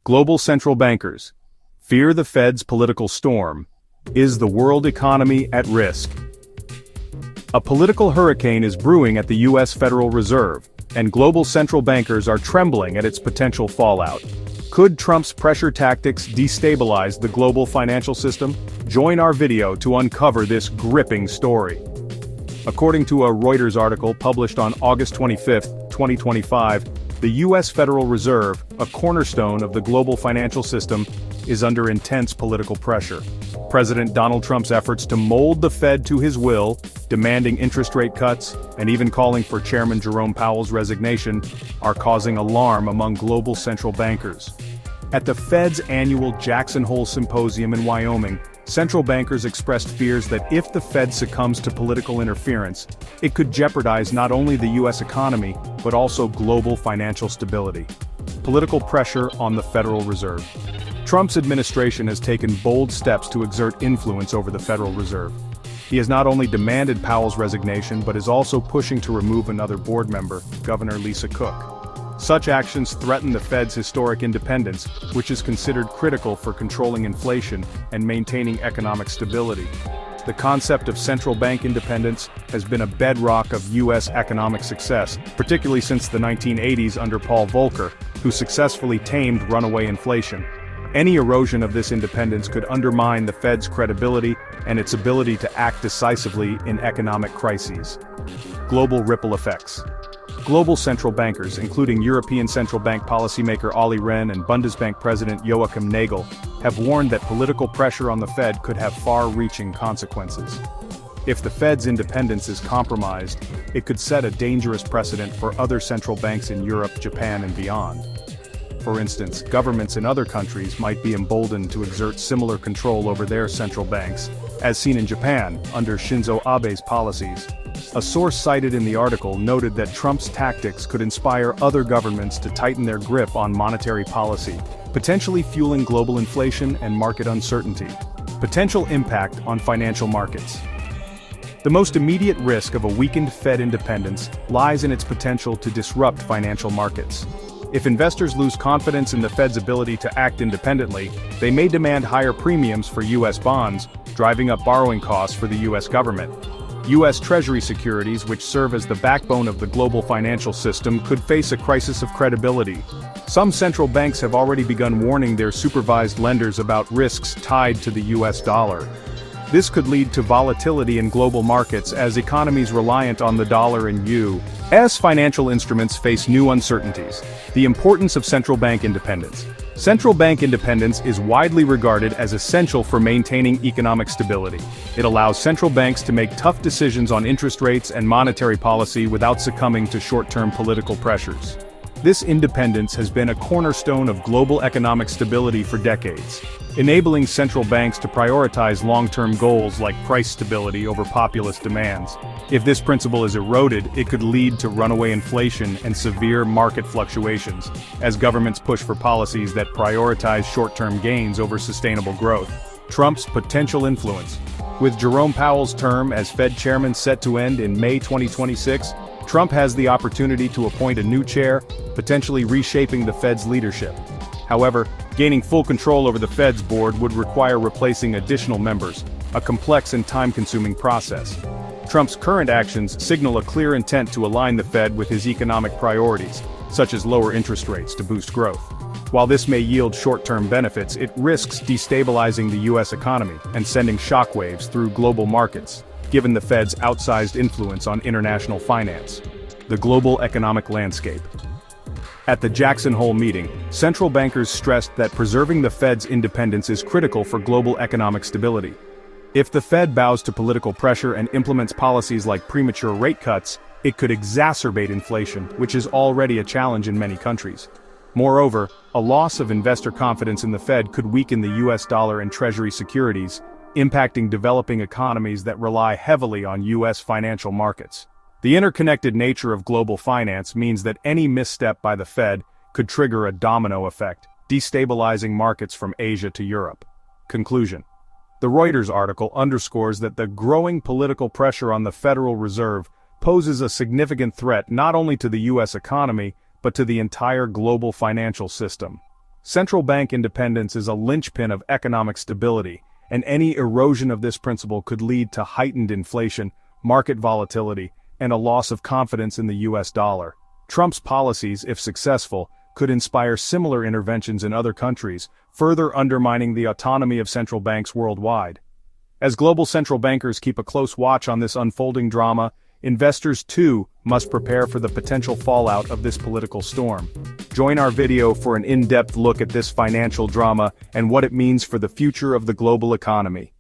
Global central bankers fear the Fed's political storm. Is the world economy at risk? A political hurricane is brewing at the U.S. Federal Reserve, and global central bankers are trembling at its potential fallout. Could Trump's pressure tactics destabilize the global financial system? Join our video to uncover this gripping story. According to a Reuters article published on August 25, 2025, the U.S. Federal Reserve, a cornerstone of the global financial system, is under intense political pressure. President Donald Trump's efforts to mold the Fed to his will, demanding interest rate cuts, and even calling for Chairman Jerome Powell's resignation, are causing alarm among global central bankers. At the Fed's annual Jackson Hole Symposium in Wyoming, central bankers expressed fears that if the Fed succumbs to political interference, it could jeopardize not only the U.S. economy, but also global financial stability. Political pressure on the Federal Reserve. Trump's administration has taken bold steps to exert influence over the Federal Reserve. He has not only demanded Powell's resignation but is also pushing to remove another board member, Governor Lisa Cook. Such actions threaten the Fed's historic independence, which is considered critical for controlling inflation and maintaining economic stability. The concept of central bank independence has been a bedrock of U.S. economic success, particularly since the 1980s under Paul Volcker, who successfully tamed runaway inflation. Any erosion of this independence could undermine the Fed's credibility and its ability to act decisively in economic crises. Global ripple effects. Global central bankers, including European Central Bank policymaker Olli Rehn and Bundesbank President Joachim Nagel, have warned that political pressure on the Fed could have far-reaching consequences. If the Fed's independence is compromised, it could set a dangerous precedent for other central banks in Europe, Japan, and beyond. For instance, governments in other countries might be emboldened to exert similar control over their central banks, as seen in Japan, under Shinzo Abe's policies. A source cited in the article noted that Trump's tactics could inspire other governments to tighten their grip on monetary policy, potentially fueling global inflation and market uncertainty. Potential impact on financial markets. The most immediate risk of a weakened Fed independence lies in its potential to disrupt financial markets. If investors lose confidence in the Fed's ability to act independently, they may demand higher premiums for U.S. bonds, driving up borrowing costs for the U.S. government. U.S. Treasury securities, which serve as the backbone of the global financial system, could face a crisis of credibility. Some central banks have already begun warning their supervised lenders about risks tied to the U.S. dollar. This could lead to volatility in global markets as economies reliant on the dollar and U.S. financial instruments face new uncertainties. The importance of central bank independence. Central bank independence is widely regarded as essential for maintaining economic stability. It allows central banks to make tough decisions on interest rates and monetary policy without succumbing to short-term political pressures. This independence has been a cornerstone of global economic stability for decades, enabling central banks to prioritize long-term goals like price stability over populist demands. If this principle is eroded, it could lead to runaway inflation and severe market fluctuations, as governments push for policies that prioritize short-term gains over sustainable growth. Trump's potential influence. With Jerome Powell's term as Fed chairman set to end in May 2026, Trump has the opportunity to appoint a new chair, potentially reshaping the Fed's leadership. However, gaining full control over the Fed's board would require replacing additional members, a complex and time-consuming process. Trump's current actions signal a clear intent to align the Fed with his economic priorities, such as lower interest rates to boost growth. While this may yield short-term benefits, it risks destabilizing the U.S. economy and sending shockwaves through global markets, given the Fed's outsized influence on international finance. The global economic landscape. At the Jackson Hole meeting, central bankers stressed that preserving the Fed's independence is critical for global economic stability. If the Fed bows to political pressure and implements policies like premature rate cuts, it could exacerbate inflation, which is already a challenge in many countries. Moreover, a loss of investor confidence in the Fed could weaken the U.S. dollar and Treasury securities, impacting developing economies that rely heavily on U.S. financial markets. The interconnected nature of global finance means that any misstep by the Fed could trigger a domino effect, destabilizing markets from Asia to Europe. Conclusion. The Reuters article underscores that the growing political pressure on the Federal Reserve poses a significant threat not only to the U.S. economy, but to the entire global financial system. Central bank independence is a linchpin of economic stability, and any erosion of this principle could lead to heightened inflation, market volatility, and a loss of confidence in the US dollar. Trump's policies, if successful, could inspire similar interventions in other countries, further undermining the autonomy of central banks worldwide. As global central bankers keep a close watch on this unfolding drama, investors too must prepare for the potential fallout of this political storm. Join our video for an in-depth look at this financial drama and what it means for the future of the global economy.